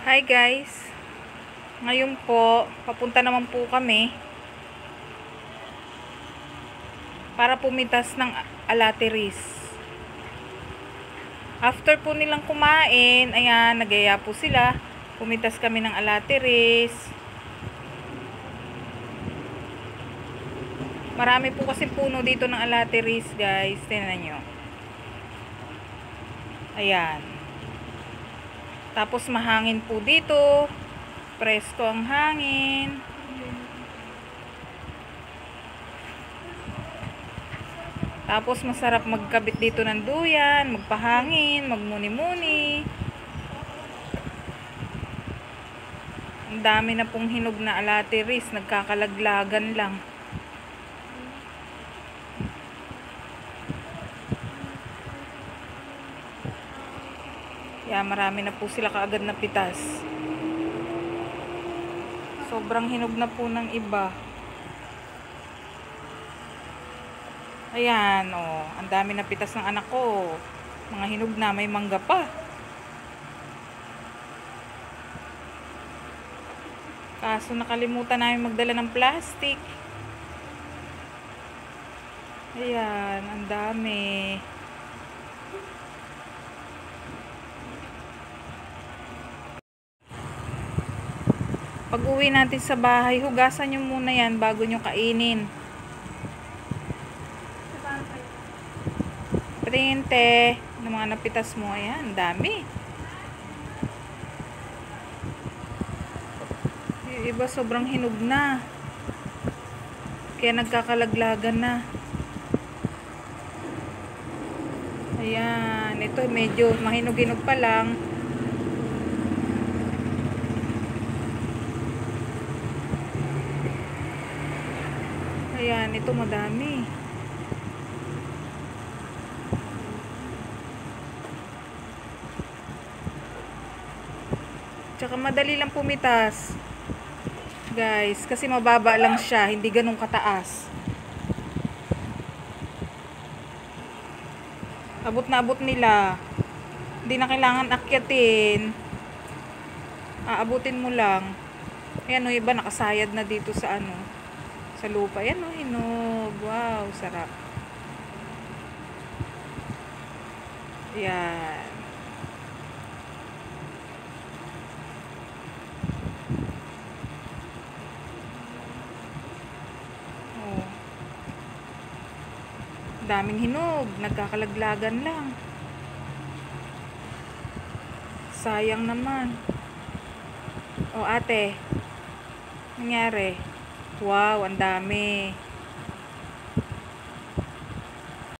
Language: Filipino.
Hi guys, ngayon po papunta naman po kami para pumitas ng alateris. After po nilang kumain, ayan, nagaya po sila, pumitas kami ng alateris. Marami po kasi puno dito ng alateris guys, tingnan nyo. Ayan, tapos mahangin po dito, presko ang hangin. Tapos masarap magkabit dito ng duyan, magpahangin, magmuni-muni. Ang dami na pong hinog na alateris, nagkakalaglagan lang. Marami na po sila kaagad na pitas. Sobrang hinog na po ng iba. Ayan, oh, ang dami na pitas ng anak ko. Mga hinog na, may mangga pa. Kaso nakalimutan namin magdala ng plastic. Ayan, ang dami. Pag uwi natin sa bahay, hugasan nyo muna yan bago nyo kainin. Printe ng mga napitas mo. Ayan, dami. Yung iba sobrang hinog na. Kaya nagkakalaglagan na. Ayan, ito medyo mahinog-hinog pa lang. Ayan, ito madami. Tsaka madali lang pumitas. Guys, kasi mababa lang siya, hindi ganun kataas. Abot na abot nila. Hindi na kailangan akyatin. Aabutin mo lang. Ayan o, iba nakasayad na dito sa sa lupa. Ayan o, hinog. Wow, sarap. Ayan. Oh. Daming hinog. Nagkakalaglagan lang. Sayang naman. O ate, nangyari? Wow, ang dami.